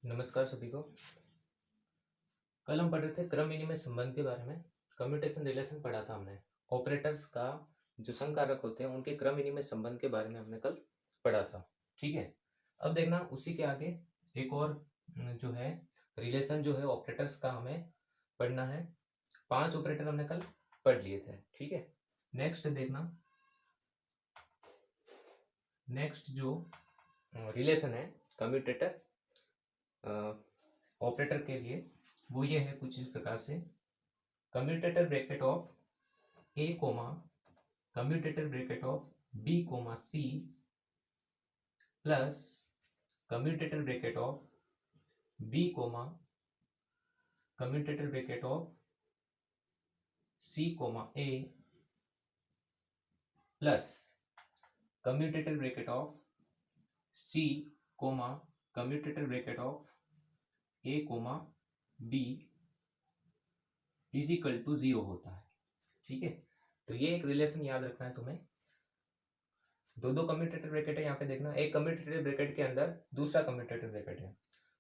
नमस्कार सभी को। कल हम पढ़ रहे थे क्रम विनिमय संबंध के बारे में। कम्यूटेशन रिलेशन पढ़ा था हमने। ऑपरेटर्स का जो संकारक होते हैं उनके क्रम विनिमय संबंध के बारे में हमने कल पढ़ा था। ठीक है, अब देखना उसी के आगे एक और जो है रिलेशन जो है ऑपरेटर्स का हमें पढ़ना है। 5 ऑपरेटर हमने कल पढ़ लिए थे। ठीक है, नेक्स्ट देखना, नेक्स्ट जो रिलेशन है कम्यूटेटर ऑपरेटर के लिए वो ये है कुछ इस प्रकार से। Commutator bracket of A comma commutator bracket of B comma C plus commutator bracket of B comma commutator bracket of C comma A plus commutator bracket of C comma commutator bracket of A comma B is equal to 0 होता है। ठीक है, तो ये एक relation याद रखना है तुम्हें। दो कम्यूटेटर ब्रैकेट है यहाँ पे देखना, एक कम्यूटेटर ब्रैकेट के अंदर दूसरा कम्यूटेटर ब्रैकेट है।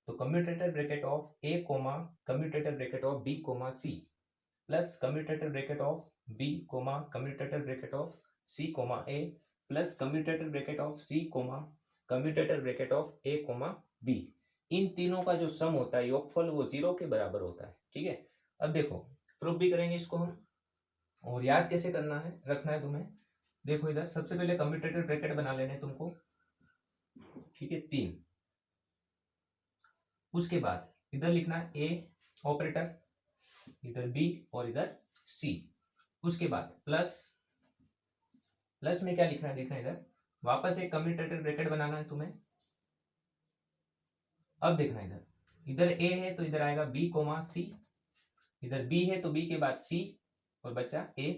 तो commutator bracket of A comma commutator bracket of B comma C plus commutator bracket of B comma commutator bracket of C comma A plus commutator bracket of C comma commutator bracket of A comma B, इन तीनों का जो सम होता है योगफल वो 0 के बराबर होता है। ठीक है, अब देखो प्रूफ भी करेंगे इसको हम, और याद कैसे करना है रखना है तुम्हें। देखो इधर सबसे पहले कम्यूटेटर ब्रैकेट बना लेने तुमको। ठीक है, 3। उसके बाद इधर लिखना है ए ऑपरेटर, इधर बी और इधर सी। उसके बाद प्लस, प्लस में क्या लिखना है देखना, इधर वापस एक कम्यूटेटर ब्रैकेट बनाना है तुम्हें। अब देखना इधर, इधर ए है तो इधर आएगा बी कोमा सी, इधर बी है तो बी के बाद सी और बचा ए,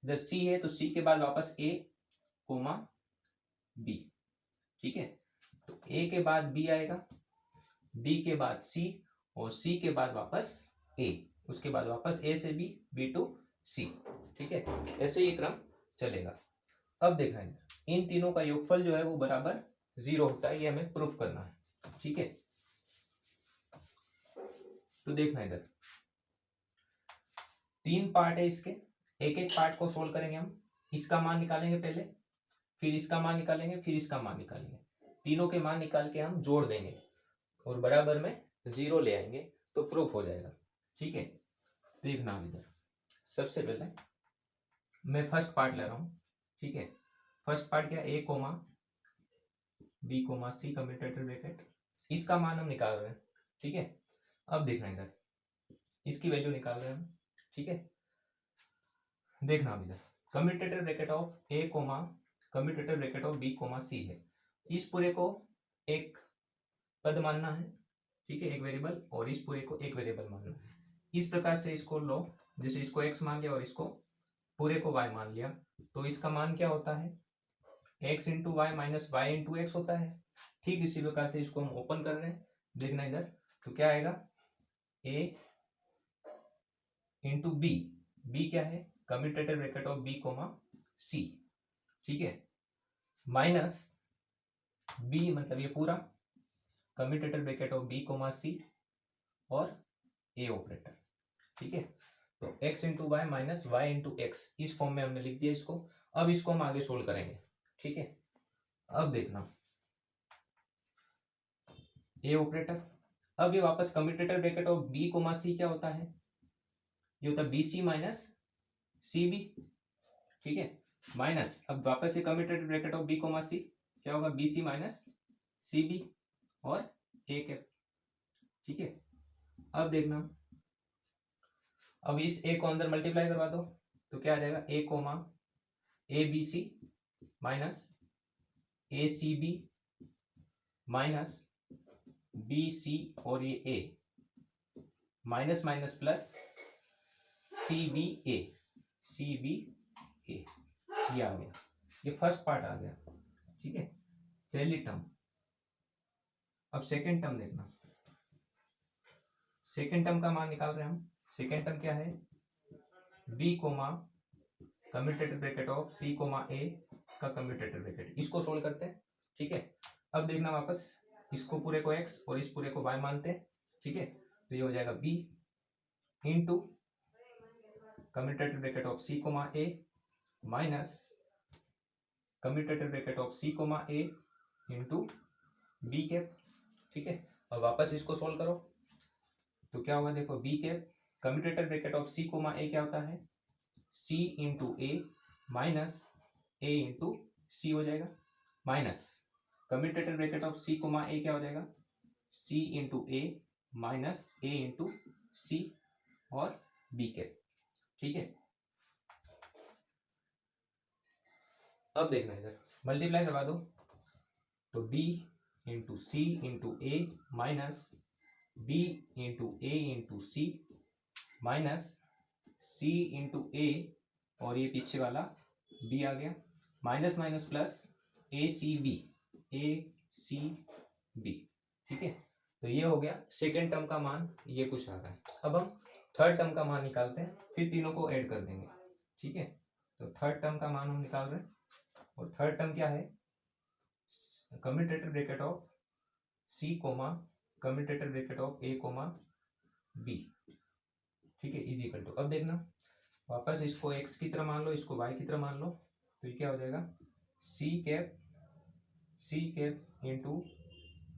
इधर सी है तो सी के बाद वापस ए कोमा बी। ठीक है, तो ए के बाद बी आएगा, बी के बाद सी और सी के बाद वापस ए, उसके बाद वापस ए से बी टू सी। ठीक है, ऐसे ये क्रम चलेगा। अब देखना है इन तीनों का योगफल जो है वो बराबर 0 होता है, ये हमें प्रूफ करना है। ठीक है, तो देखना इधर 3 पार्ट है इसके, एक एक पार्ट को सोल्व करेंगे हम। इसका मान निकालेंगे पहले, फिर इसका मान निकालेंगे, फिर इसका मान निकालेंगे। तीनों के मान निकाल के हम जोड़ देंगे और बराबर में 0 ले आएंगे तो प्रूफ हो जाएगा। ठीक है, देखना इधर सबसे पहले मैं फर्स्ट पार्ट ले रहा हूं। ठीक है, फर्स्ट पार्ट क्या, A comma B comma C commutator bracket, इसका मान हम निकाल रहे हैं। ठीक है, अब देखना इधर इसकी वैल्यू निकाल रहे हैं हम। ठीक है, देखना अब इधर commutator bracket of A comma commutator bracket of B comma C है, इस पूरे को एक पद मानना है। ठीक है, एक वेरिएबल, और इस पूरे को एक वेरिएबल मानना है। इस प्रकार से इसको लो, जैसे इसको x मान लिया और इसको पूरे को y मान लिया, तो इसका मान क्या होता है, x into y minus y into x होता है। ठीक इसी प्रकार से इसको हम ओपन कर रहे हैं, देखना इधर तो क्या आएगा, a इंटू बी, बी क्या है commutator bracket of B comma C. ठीक है, माइनस बी मतलब ये पूरा commutator bracket of B comma C और ए ऑपरेटर। ठीक है, तो x into y minus y into x, इस फॉर्म में हमने लिख दिया इसको। अब इसको हम आगे सोल्व करेंगे। ठीक है, अब देखना ए ऑपरेटर, अब ये वापस commutator bracket of B comma C क्या होता है, ये होता है B C minus C B. ठीक है, माइनस अब वापस ये commutator bracket of B comma C क्या होगा, B C minus C B और ए कैप। ठीक है, अब देखना, अब इस ए को अंदर मल्टीप्लाई करवा दो तो क्या आ जाएगा, A comma A B C minus A C B minus B C और ये A minus minus plus C B A, C B A, ये आ गया, ये फर्स्ट पार्ट आ गया। ठीक है, पहली टर्म। अब सेकेंड टर्म देखना, सेकेंड टर्म का मान निकाल रहे हैं हम। सेकेंड टर्म क्या है, B comma commutator bracket of C comma A का कम्यूटेटर ब्रैकेट, इसको सोल्व करते हैं। ठीक है, अब देखना वापस इसको पूरे को x और इस पूरे को y मानते हैं, ठीक है। तो ये हो जाएगा b into commutative bracket of c comma a minus commutative bracket of c comma a into B cap, ठीक है। अब वापस इसको सोल्व करो तो क्या होगा, देखो B cap commutative bracket of c comma a क्या होता है, c into a minus a into C हो जाएगा, minus commutative bracket of c comma a क्या हो जाएगा, c into a minus a into C और b कैप, ठीक है। अब देखना इधर मल्टीप्लाई करवा दो तो b into C into A minus b into A into C minus c into A और ये पीछे वाला b आ गया, माइनस माइनस प्लस ए सी बी ठीक है। तो ये हो गया सेकेंड टर्म का मान, ये कुछ आ रहा है। अब हम थर्ड टर्म का मान निकालते हैं, फिर तीनों को ऐड कर देंगे, ठीक है। तो थर्ड टर्म का मान हम निकाल रहे हैं और थर्ड टर्म क्या है, commutative bracket of C comma commutative bracket of A comma B, ठीक है, इज इक्वल टू। अब देखना वापस इसको x की तरह मान लो, इसको y की तरह मान लो, तो ये क्या हो जाएगा, C cap into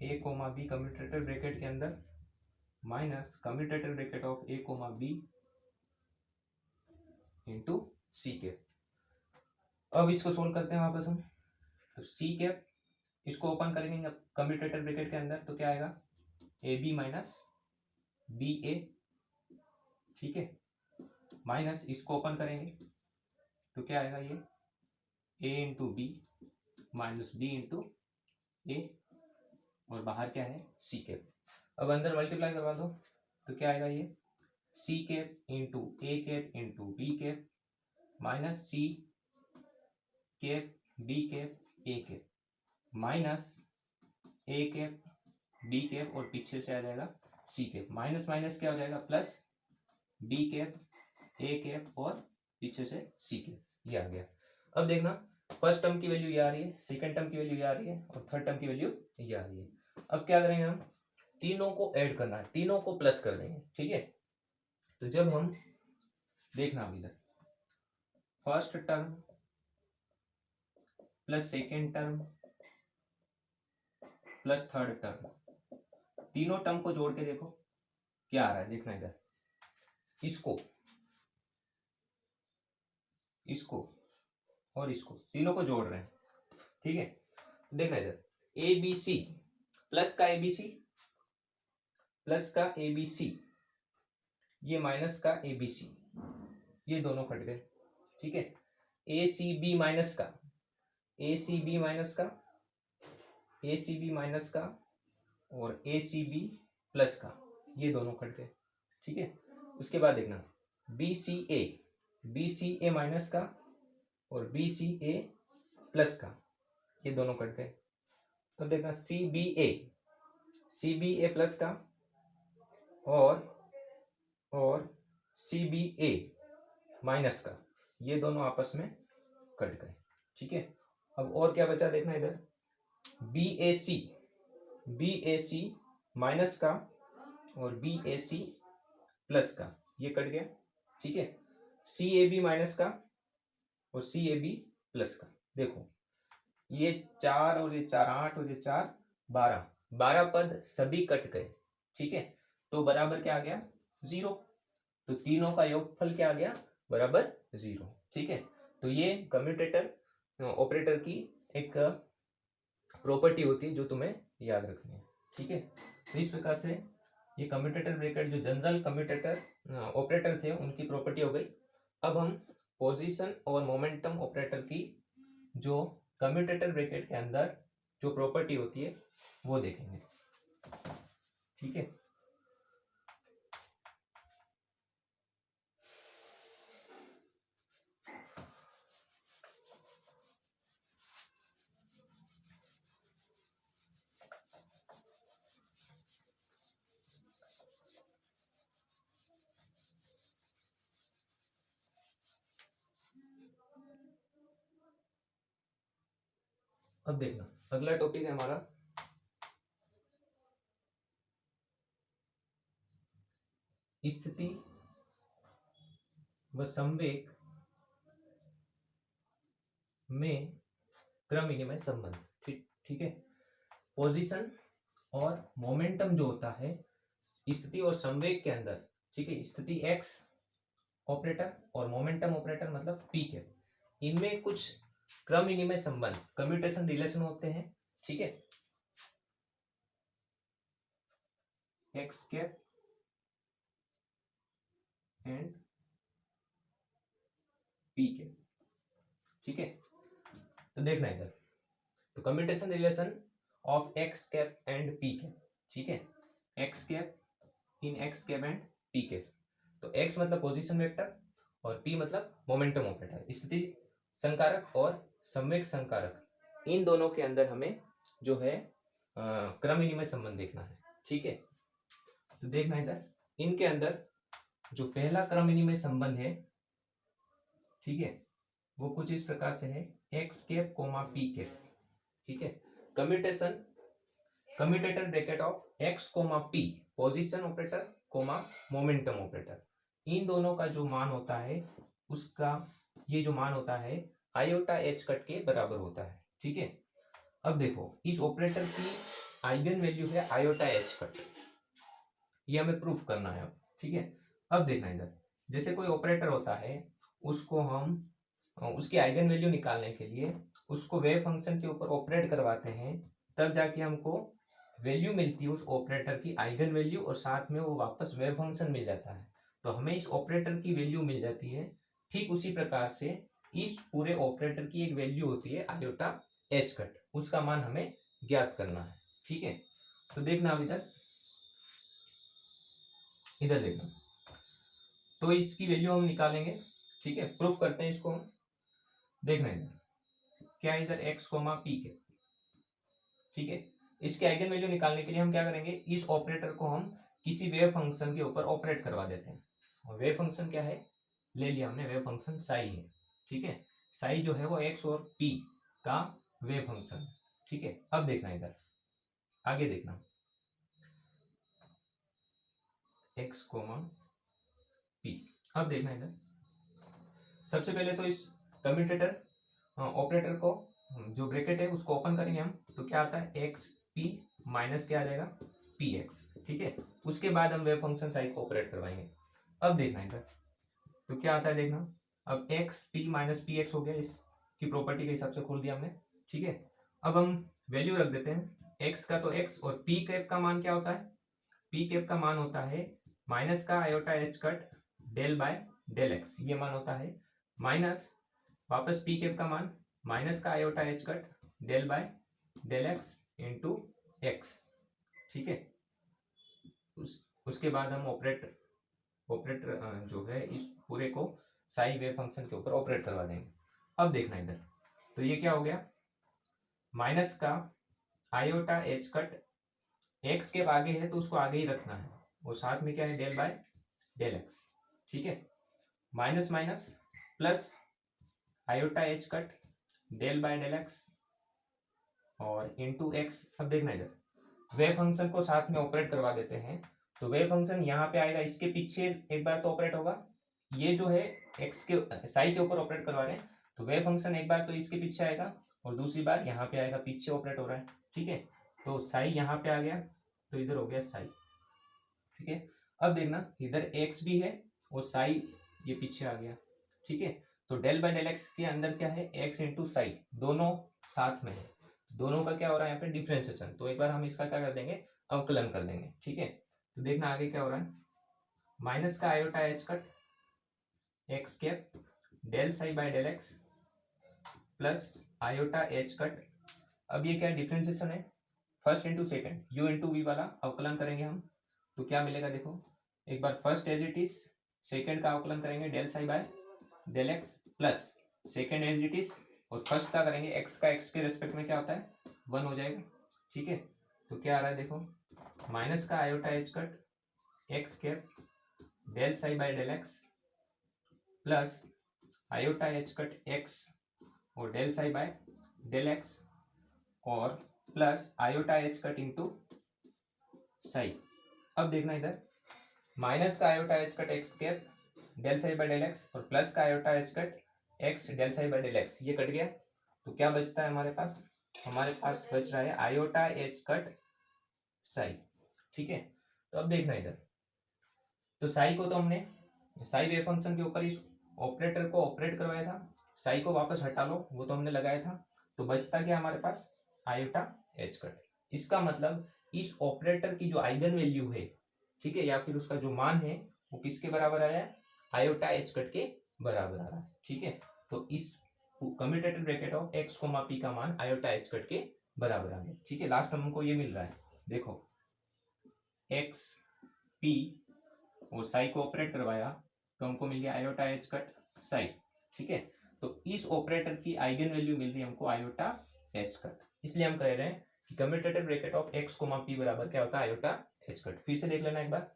A comma B commutative bracket के अंदर minus commutative bracket of A comma B into C cap. अब इसको सोल्व करते हैं वापस हम, तो सी कैप इसको ओपन करेंगे कम्यूटेटिव ब्रैकेट के अंदर तो क्या आएगा, A B minus B A, ठीक है, माइनस इसको ओपन करेंगे तो क्या आएगा, ये A into B minus B into A और बाहर क्या है सी कैप। अब अंदर मल्टीप्लाई करवा दो तो क्या आएगा, ये C cap into A cap into B cap minus C cap B cap A cap minus A cap B cap और पीछे से आ जाएगा सी कैप, माइनस माइनस क्या हो जाएगा plus B cap A cap और पीछे से सी कैप, ये आ गया। अब देखना फर्स्ट टर्म की वैल्यू ये आ रही है, सेकंड टर्म की वैल्यू ये आ रही है और थर्ड टर्म की वैल्यू ये आ रही है। अब क्या करेंगे, हम तीनों को ऐड करना है, तीनों को प्लस कर देंगे, ठीक है। तो जब हम देखना अभी तक first term plus second term plus third term, तीनों टर्म को जोड़ के देखो क्या आ रहा है, देखना इधर इसको और इसको तीनों को जोड़ रहे हैं, ठीक है। देखना इधर ए बी सी प्लस का ए बी सी प्लस का ए बी सी, ये माइनस का ए बी सी, ये दोनों कट गए, ठीक है। ए सी बी माइनस का ए सी बी माइनस का ए सी बी माइनस का और ए सी बी प्लस का, ये दोनों कट गए, ठीक है। उसके बाद देखना बी सी ए माइनस का और बी सी ए प्लस का, ये दोनों कट गए। तो देखना सी बी ए प्लस का और सी बी ए माइनस का, ये दोनों आपस में कट गए, ठीक है। अब और क्या बचा देखना इधर, बी ए सी माइनस का और बी ए सी प्लस का, ये कट गया, ठीक है। सी ए बी माइनस का और सी ए बी प्लस का, देखो ये 4 और ये 4 8 और ये 4 12 पद सभी कट गए, ठीक है। तो बराबर क्या आ गया 0, तो तीनों का योगफल क्या आ गया बराबर 0, ठीक है। तो ये कम्यूटेटर ऑपरेटर की एक प्रॉपर्टी होती है जो तुम्हें याद रखनी है, ठीक है। तो इस प्रकार से ये कम्यूटेटर ब्रैकेट जो जनरल कम्यूटेटर ऑपरेटर थे उनकी प्रॉपर्टी हो गई। अब हम पोजीशन और मोमेंटम ऑपरेटर की जो कम्यूटेटर ब्रैकेट के अंदर जो प्रॉपर्टी होती है वो देखेंगे, ठीक है। अब देखना अगला टॉपिक है हमारा स्थिति व संवेग में क्रम विनिमय संबंध। ठीक है। पोजीशन और मोमेंटम जो होता है स्थिति और संवेग के अंदर, ठीक है, स्थिति एक्स ऑपरेटर और मोमेंटम ऑपरेटर मतलब पी के, इनमें कुछ क्रम विनिमय संबंध कम्यूटेशन रिलेशन होते हैं। ठीक है, एक्स कैप एंड पी के। ठीक है, तो देखना इधर, तो commutation relation of x cap and P के। ठीक है, X cap in x cap and P के। तो एक्स मतलब पोजीशन वेक्टर और पी मतलब मोमेंटम ऑपरेटर, स्थिति संकारक और संवेग संकारक, इन दोनों के अंदर हमें जो है क्रम विनिमय संबंध देखना है। ठीक है, तो देखना इधर, इनके अंदर जो पहला क्रम विनिमय संबंध है, ठीक है, वो कुछ इस प्रकार से है, X cap comma P cap. ठीक है, commutator bracket of x comma P, position operator comma momentum operator, इन दोनों का जो मान होता है उसका ये जो मान होता है आयोटा एच कट के बराबर होता है। ठीक है, अब देखो इस ऑपरेटर की आइगन वैल्यू है आयोटा एच कट, ये हमें प्रूफ करना है। ठीक है, अब देखना इधर, जैसे कोई ऑपरेटर होता है उसको हम उसकी आइगन वैल्यू निकालने के लिए उसको वेव फंक्शन के ऊपर ऑपरेट करवाते हैं, तब जाके हमको वैल्यू मिलती है उस ऑपरेटर की आइगन वैल्यू, और साथ में वो वापस वेव फंक्शन मिल जाता है, तो हमें इस ऑपरेटर की वैल्यू मिल जाती है। ठीक उसी प्रकार से इस पूरे ऑपरेटर की एक वैल्यू होती है आयोटा एच कट, उसका मान हमें ज्ञात करना है। ठीक है, तो देखना अब इधर देखना, तो इसकी वैल्यू हम निकालेंगे। ठीक है, प्रूफ करते हैं इसको हम। देखना इधर क्या, इधर एक्स कोमा पी के। ठीक है, इसके आइगन वैल्यू निकालने के लिए हम क्या करेंगे, इस ऑपरेटर को हम किसी वेव फंक्शन के ऊपर ऑपरेट करवा देते हैं। और वेव फंक्शन क्या है, ले लिया हमने, वेव फंक्शन साई है। ठीक है, साई जो है वो एक्स और पी का वेव फंक्शन। ठीक है, अब देखना इधर, आगे देखना, एक्स कोमा पी। अब देखना इधर, सबसे पहले तो इस कम्यूटेटर ऑपरेटर को जो ब्रैकेट है उसको ओपन करेंगे हम, तो क्या आता है एक्स पी माइनस क्या आ जाएगा पी एक्स। ठीक है, उसके बाद हम वेव फंक्शन साई को ऑपरेट करवाएंगे। अब देखना इधर, तो क्या आता है देखना, अब x P minus P x हो गया, इसकी प्रॉपर्टी के हिसाब से खोल दिया हमने। ठीक है, अब हम वैल्यू रख देते हैं, एक्स का तो एक्स, और पी कैप का मान क्या होता है, पी कैप का मान होता है माइनस का iota H cut del by del x, ये मान होता है, माइनस वापस पी कैप का मान माइनस का iota H cut del by del x into x. ठीक है, उसके बाद हम ऑपरेटर जो है इस पूरे को साई वेव फंक्शन के ऊपर ऑपरेट करवा देंगे। अब देखना इधर, तो ये क्या हो गया, माइनस का आयोटा एच कट, एक्स के आगे है तो उसको आगे ही रखना है, और साथ में क्या है डेल बाय डेल एक्स। ठीक है, minus minus plus iota H cut del by del x और इंटू एक्स। अब देखना इधर, वेव फंक्शन को साथ में ऑपरेट करवा देते हैं, तो वेव फंक्शन यहाँ पे आएगा, इसके पीछे एक बार तो ऑपरेट होगा, ये जो है एक्स के साई के ऊपर ऑपरेट करवा रहे हैं, तो वेव फंक्शन एक बार तो इसके पीछे आएगा और दूसरी बार यहाँ पे आएगा, पीछे ऑपरेट हो रहा है। ठीक है, तो साई यहाँ पे आ गया, तो इधर हो गया साई। ठीक है, अब देखना इधर एक्स भी है और साई ये पीछे आ गया। ठीक है, तो डेल बाय डेल एक्स के अंदर क्या है, एक्स इंटू साई, दोनों साथ में है, दोनों का क्या हो रहा है यहाँ पे डिफ्रेंसिएशन, तो एक बार हम इसका क्या कर देंगे, अवकलन कर देंगे। ठीक है, तो देखना आगे क्या हो रहा है, माइनस का iota H cut x cap del psi by del X plus iota H cut, अब ये क्या डिफ्रेंसिएशन है, first into second, U into V वाला अवकलन करेंगे हम, तो क्या मिलेगा देखो, एक बार first as it is, second का अवकलन करेंगे del psi by del X plus second as it is, और फर्स्ट का करेंगे एक्स का, एक्स के रेस्पेक्ट में क्या होता है 1 हो जाएगा। ठीक है, तो क्या आ रहा है देखो, माइनस का iota H cut x cap del psi by del X plus iota H cut X और del psi by del x और plus iota H cut into psi. अब देखना इधर, माइनस का iota H cut x cap del psi by del x और plus का iota H cut X del psi by del x, ये कट गया। तो क्या बचता है हमारे पास? हमारे पास बच रहा है आयोटा एच कट साई। ठीक है, तो अब देखना इधर, तो साई को तो हमने साई वेव फंक्शन के ऊपर इस ऑपरेटर को ऑपरेट करवाया था, साई को वापस हटा लो, वो तो हमने लगाया था। तो बचता क्या हमारे पास? Iota H cut. इसका मतलब इस ऑपरेटर की जो आइगन वैल्यू है, ठीक है, या फिर उसका जो मान है, वो किसके बराबर आया है? आयोटा एच कट के बराबर आ रहा है। ठीक है, तो इस commutative bracket of x comma P का मान आयोटा एच कट के बराबर आ गया। ठीक है, लास्ट में हमको ये मिल रहा है, देखो एक्स पी और साई को ऑपरेट करवाया तो हमको मिल गया आयोटा एच कट साई। ठीक है, तो इस ऑपरेटर की आइगन वैल्यू मिल रही है हमको आयोटा एच कट, इसलिए हम कह रहे हैं कि commutative bracket of x comma P बराबर क्या होता है? Iota H cut. फिर से देख लेना एक बार,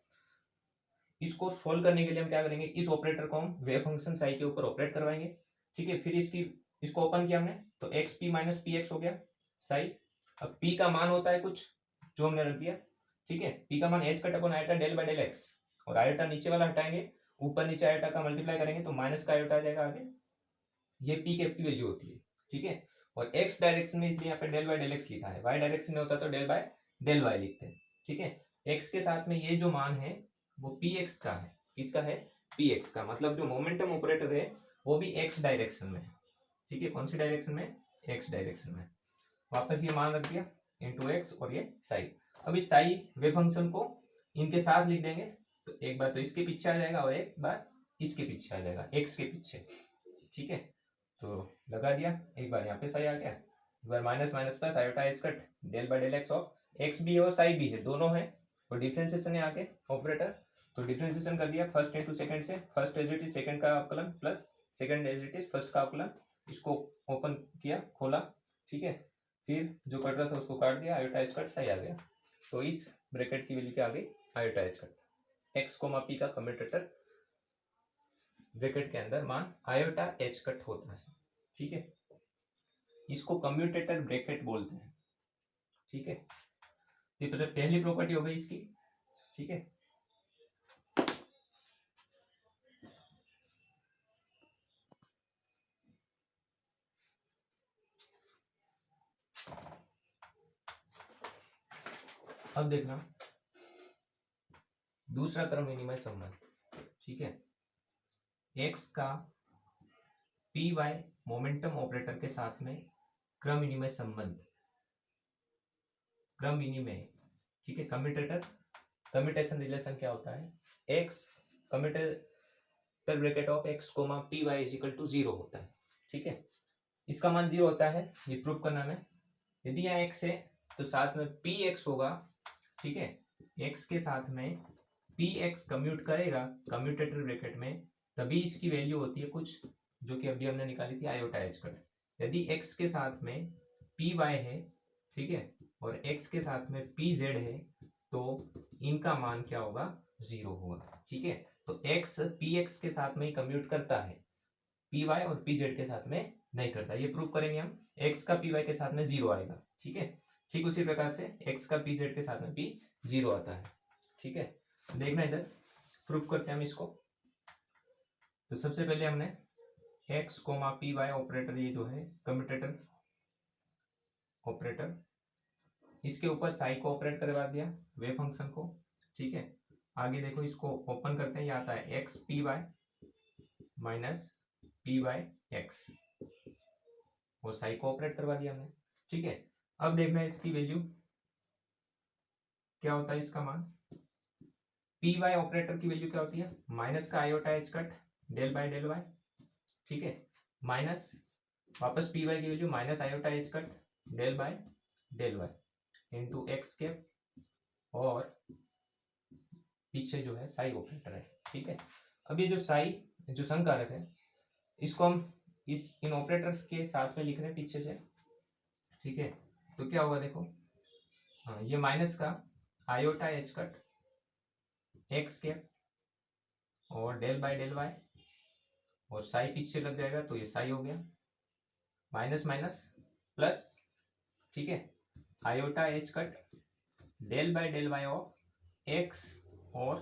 इसको सोल्व करने के लिए हम क्या करेंगे, इस ऑपरेटर को हम वेव फंक्शन साई के ऊपर ऑपरेट करवाएंगे। ठीक है, फिर इसको ओपन किया हमने तो x P minus P x हो गया साई। अब पी का मान होता है कुछ जो हमने रख दिया। ठीक है, पी का मान H cut upon iota del by del x, और आयोटा नीचे वाला हटाएंगे, ऊपर नीचे आयोटा का मल्टीप्लाई करेंगे तो माइनस का आयोटा आ जाएगा आगे। ये पी कैप की वैल्यू होती है। ठीक है, और एक्स डायरेक्शन में इसलिए यहाँ पे डेल बाय डेल एक्स लिखा है, वाई डायरेक्शन में होता तो डेल बाय डेल वाई लिखते हैं। ठीक है, एक्स के साथ में ये जो मान है वो पी एक्स का है। किसका है? पी एक्स का, मतलब जो मोमेंटम ऑपरेटर है वो भी एक्स डायरेक्शन में है। ठीक है, कौन सी डायरेक्शन में? एक्स डायरेक्शन में। वापस ये मान रख दिया इंटू एक्स और ये साई। अब इस साई वेव फंक्शन को इनके साथ लिख देंगे, तो एक बार तो इसके पीछे आ जाएगा और एक बार इसके पीछे आ जाएगा, एक्स के पीछे। ठीक है, तो लगा दिया, एक बार यहाँ पे साई आ गया, एक बार minus minus plus iota H cut del by del X of X भी है और साई भी है, दोनों है, और डिफरेंशिएशन है आगे ऑपरेटर। तो डिफरेंशिएशन कर दिया फर्स्ट इंटू सेकंड से, first as it is second का अवकलन plus second as it is first का अवकलन, इसको ओपन किया, खोला। ठीक है, फिर जो कट रहा था उसको काट दिया, आयोटा एच कट सही आ गया। तो इस ब्रैकेट की वैल्यू क्या आ गई? Iota H cut. X comma P का कम्यूटेटर ब्रैकेट के अंदर मान आयोटा एच कट होता है। ठीक है, इसको कम्यूटेटर ब्रैकेट बोलते हैं। ठीक है, ये पहली प्रॉपर्टी हो गई इसकी। ठीक है, अब देखना दूसरा क्रम विनिमय संबंध। ठीक है, एक्स का पी वाई मोमेंटम ऑपरेटर के साथ में क्रम विनिमय संबंध, क्रम विनिमय। ठीक है, कम्यूटेटर कम्यूटेशन रिलेशन क्या होता है? X commutator bracket of x comma p y is equal to 0 होता है। ठीक है, इसका मान 0 होता है, ये प्रूव करना है। यदि यहाँ एक्स है तो साथ में पी एक्स होगा। ठीक है, एक्स के साथ में पी एक्स कम्यूट करेगा कम्यूटेटर ब्रैकेट में, तभी इसकी वैल्यू होती है कुछ जो कि अभी हमने निकाली थी आयोटा एच कट। यदि एक्स के साथ में पी वाई है, ठीक है, और एक्स के साथ में पी जेड है, तो इनका मान क्या होगा? 0 होगा। ठीक है, तो एक्स पी एक्स के साथ में ही कम्यूट करता है, पी वाई और पी जेड के साथ में नहीं करता। ये प्रूव करेंगे हम, एक्स का पी वाई के साथ में 0 आएगा। ठीक है, ठीक उसी प्रकार से एक्स का पी जेड के साथ में भी 0 आता है। ठीक है, देखना इधर प्रूफ करते हैं हम इसको। तो सबसे पहले हमने x comma p y operator, ये जो है कम्यूटेटर ऑपरेटर, इसके ऊपर साई को ऑपरेट करवा दिया वेव फंक्शन को। ठीक है, आगे देखो इसको ओपन करते हैं, ये आता है x p y minus p y x, और साई को ऑपरेट करवा दिया हमने। ठीक है, अब देखना है इसकी वैल्यू क्या होता है, इसका मान पी वाई ऑपरेटर की वैल्यू क्या होती है? माइनस का iota H cut del by del y. ठीक है, माइनस वापस पी वाई की value minus iota H cut del by del y into x के, और पीछे जो है साई ऑपरेटर है। ठीक है, अब ये जो साई जो संकारक है, इसको हम इन ऑपरेटर्स के साथ में लिख रहे हैं पीछे से। ठीक है, तो क्या होगा देखो, हाँ, ये माइनस का आयोटा एच कट एक्स के और डेल बाय डेल वाई, और साई पीछे लग जाएगा तो ये साई हो गया, माइनस माइनस प्लस। ठीक है, iota H cut del by del y of x और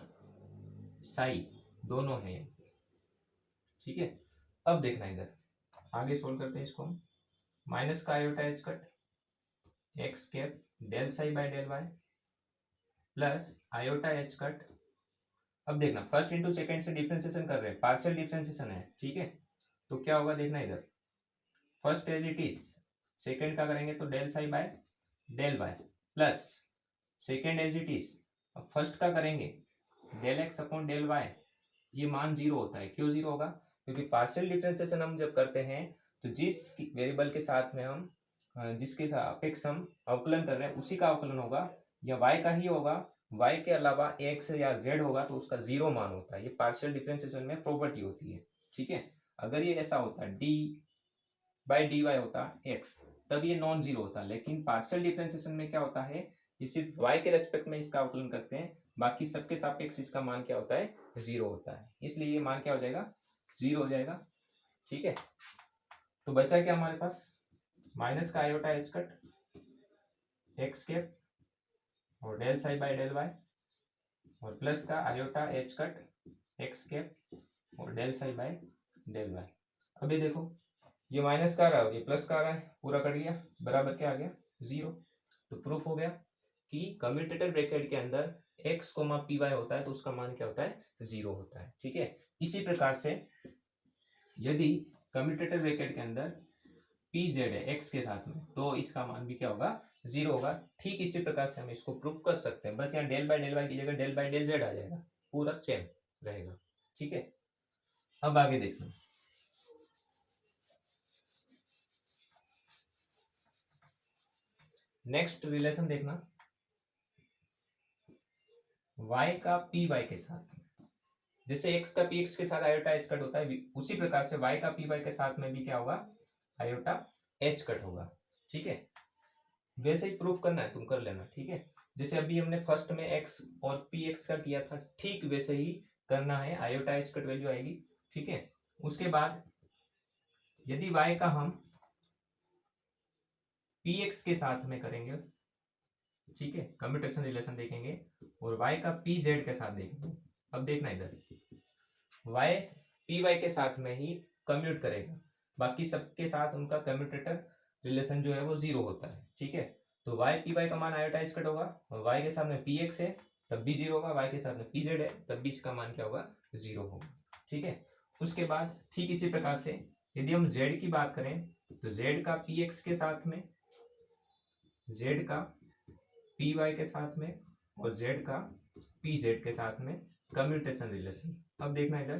साई दोनों है, ठीक है। अब देखना इधर आगे सोल्व करते हैं इसको हम। माइनस का iota H cut x cap del psi by del y plus iota H cut. अब देखना फर्स्ट इंटू सेकेंड से डिफ्रेंसिएशन कर रहे हैं, पार्शियल डिफ्रेंसिएशन है, ठीक है। तो क्या होगा देखना इधर, first as it is, second का करेंगे तो del psi by del y plus second as it is, अब फर्स्ट का करेंगे del x upon del y. ये मान जीरो होता है, क्यों जीरो होगा, क्योंकि पार्शियल डिफरेंशिएशन हम जब करते हैं तो जिस वेरिएबल के साथ में हम जिसके सापेक्ष हम अवकलन कर रहे हैं उसी का अवकलन होगा, या y का ही होगा, y के अलावा x या z होगा तो उसका जीरो मान होता है। ये पार्शियल डिफरेंशिएशन में प्रॉपर्टी होती है, ठीक है। अगर ये ऐसा होता है d बाई डी वाई होता x, तब ये नॉन जीरो होता, लेकिन पार्शियल डिफरेंशिएशन में क्या होता है, ये सिर्फ y के रेस्पेक्ट में इसका अवकलन करते हैं, बाकी सबके सापेक्ष इसका मान क्या होता है, जीरो होता है, इसलिए ये मान क्या हो जाएगा, जीरो हो जाएगा, ठीक है। तो बचा क्या हमारे पास, माइनस का iota H cut x cap और del psi by del Y और प्लस का iota H cut x cap और del psi by del Y. अभी देखो ये माइनस का आ रहा है, ये प्लस का आ रहा है, पूरा कट गया, बराबर क्या आ गया, जीरो। तो प्रूफ हो गया कि कम्यूटेटर ब्रैकेट के अंदर x कोमा पी वाई होता है तो उसका मान क्या होता है, जीरो होता है, ठीक है। इसी प्रकार से यदि कम्यूटेटर ब्रैकेट के अंदर पी जेड है x के साथ में तो इसका मान भी क्या होगा, जीरो होगा। ठीक इसी प्रकार से हम इसको प्रूफ कर सकते हैं, बस यहाँ डेल बाय डेल वाई की जगह डेल बाय डेल जेड आ जाएगा, पूरा सेम रहेगा, ठीक है। अब आगे देखना, नेक्स्ट रिलेशन देखना, y का पी वाई के साथ, जैसे x का पी एक्स के साथ आयोटा एच कट होता है, उसी प्रकार से y का पी वाई के साथ में भी क्या होगा, आयोटा एच कट होगा, ठीक है। वैसे ही प्रूफ करना है, तुम कर लेना, ठीक है। जैसे अभी हमने फर्स्ट में x और पी एक्स का किया था, ठीक वैसे ही करना है, आयोटा एच कट वैल्यू आएगी, ठीक है। उसके बाद यदि y का हम पी एक्स के साथ में करेंगे, ठीक है, कम्यूटेशन रिलेशन देखेंगे, और y का पी जेड के साथ देखेंगे। अब देखना इधर y पी वाई के साथ में ही कम्यूट करेगा, बाकी सबके साथ उनका कम्यूटेटर रिलेशन जो है वो जीरो होता है, ठीक है। तो y पी वाई का मान आयोटा एच कट होगा, और y के साथ में पी एक्स है तब भी जीरो होगा, y के साथ में पी जेड है तब भी इसका मान क्या होगा, जीरो होगा, ठीक है। उसके बाद ठीक इसी प्रकार से यदि हम z की बात करें तो z का पी एक्स के साथ में, z का पी वाई के साथ में और z का पी जेड के साथ में कम्यूटेशन रिलेशन। अब देखना इधर,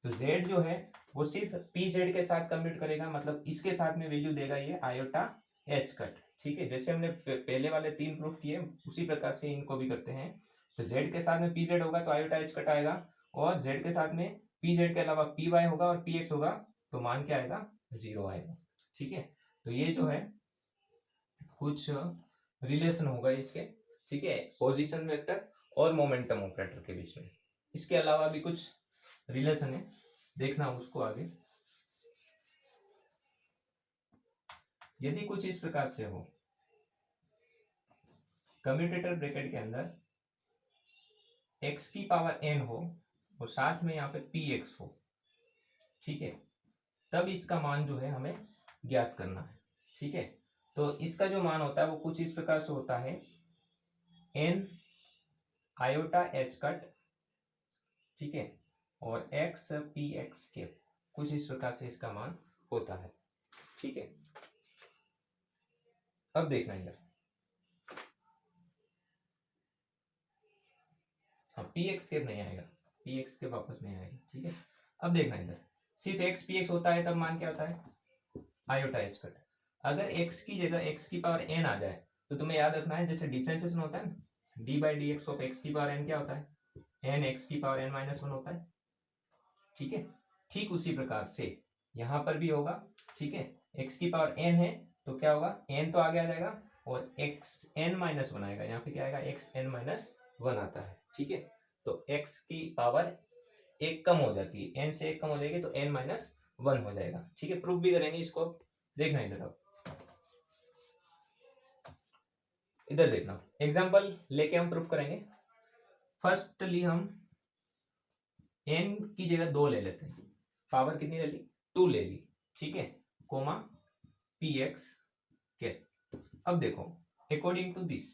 तो z जो है वो सिर्फ पी जेड के साथ कम्यूट करेगा, मतलब इसके साथ में वैल्यू देगा ये आयोटा एच कट, ठीक है। जैसे हमने पहले वाले तीन प्रूफ किए उसी प्रकार से इनको भी करते हैं। तो z के साथ में पी जेड होगा तो आयोटा एच कट आएगा, और z के साथ में पी जेड के अलावा पी वाई होगा और पी एक्स होगा तो मान क्या आएगा, जीरो आएगा, ठीक है। तो ये जो है कुछ रिलेशन होगा इसके, ठीक है, पोजीशन वेक्टर और मोमेंटम ऑपरेटर के बीच में। इसके अलावा भी कुछ रिलेशन है, देखना उसको आगे। यदि कुछ इस प्रकार से हो, कम्यूटेटर ब्रैकेट के अंदर x की पावर n हो और साथ में यहाँ पे px हो, ठीक है, तब इसका मान जो है हमें ज्ञात करना है, ठीक है। तो इसका जो मान होता है वो कुछ इस प्रकार से होता है, n आयोटा एच कट, ठीक है, और x पी एक्स के, कुछ इस प्रकार से इसका मान होता है, ठीक है। अब देखना इधर, हाँ पी एक्स के नहीं आएगा, पी एक्स के वापस नहीं आएगा, ठीक है। अब देखना इधर, सिर्फ एक्स पी एक्स होता है तब मान क्या होता है, आयोटा एच कट। अगर x की जगह x की पावर n आ जाए तो तुम्हें याद रखना है, जैसे डिफरेंशिएशन होता है ना, d by D x of x की पावर n क्या होता है, n x की पावर n माइनस वन होता है, ठीक है। ठीक उसी प्रकार से यहाँ पर भी होगा, ठीक है, x की पावर n है तो क्या होगा, n तो आगे आ जाएगा और x n माइनस वन आएगा, यहाँ पे क्या आएगा, x n माइनस वन आता है, ठीक है। तो x की पावर एक कम हो जाती है, n से एक कम हो जाएगी तो n माइनस वन हो जाएगा, ठीक है। प्रूफ भी करेंगे इसको, देखना इधर, अब इधर देखना, एग्जाम्पल लेके हम प्रूफ करेंगे। फर्स्टली हम n की जगह 2 ले लेते हैं, पावर कितनी ले ली, 2 ले ली, ठीक है, कोमा px के। अब देखो अकॉर्डिंग टू दिस,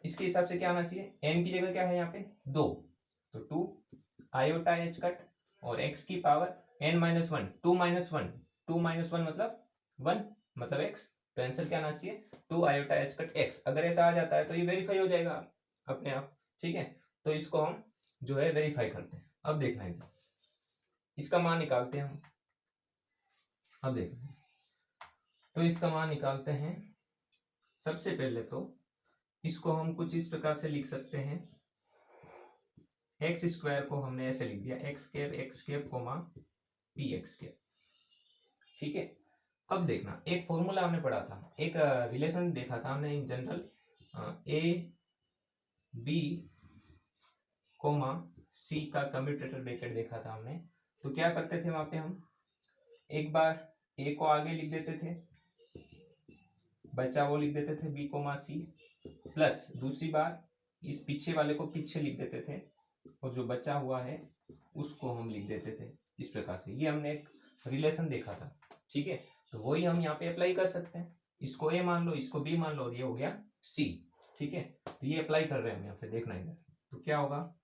इसके हिसाब से क्या आना चाहिए, n की जगह क्या है यहाँ पे 2, तो 2 आयोटा h कट और x की power n minus 1, 2 minus 1, 2 minus 1 मतलब 1 मतलब x, तो आंसर क्या आना चाहिए 2 आयोटा h कट x। अगर ऐसा आ जाता है तो ये वेरीफाई हो जाएगा अपने आप, ठीक है। तो इसको हम जो है वेरीफाई करते हैं। अब देखना है इसका मान निकालते हैं हम। अब देखना है तो इसका मान निकालते हैं। सबसे पहले तो इसको हम कुछ इस प्रकार से लिख सकते हैं, एक्स स्क्वायर को हमने ऐसे लिख दिया x cap comma p x cap, ठीक है। अब देखना एक फॉर्मूला हमने पढ़ा था, एक रिलेशन देखा था हमने in general, a b comma c का कम्यूटेटर ब्रैकेट देखा था हमने। तो क्या करते थे वहां पे हम, एक बार ए को आगे लिख देते थे, बचा वो लिख देते थे बी कोमा सी, प्लस दूसरी बार इस पीछे वाले को पीछे लिख देते थे और जो बचा हुआ है उसको हम लिख देते थे इस प्रकार से। ये हमने एक रिलेशन देखा था, ठीक है। तो वही हम यहाँ पे अप्लाई कर सकते हैं, इसको ए मान लो, इसको बी मान लो और ये हो गया सी, ठीक है। तो ये अप्लाई कर रहे हैं हम यहाँ पे, देखना इधर तो क्या होगा,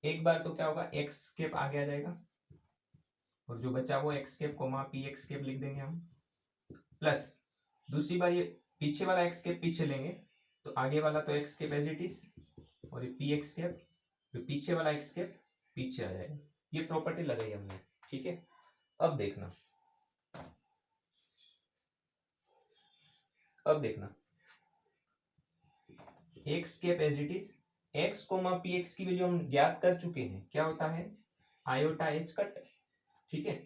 एक बार तो क्या होगा एक्स कैप आगे आ जाएगा और जो बचा वो x cap comma p x cap लिख देंगे हम, प्लस दूसरी बार ये पीछे वाला एक्स कैप पीछे लेंगे तो आगे वाला तो x cap as it is और ये पी एक्स कैप, तो पीछे वाला एक्स कैप पीछे आ जाएगा। ये प्रॉपर्टी लगाई हमने, ठीक है। अब देखना x cap as it is, x comma p x की वैल्यू हम ज्ञात कर चुके हैं, क्या होता है आयोटा एच कट, ठीक है।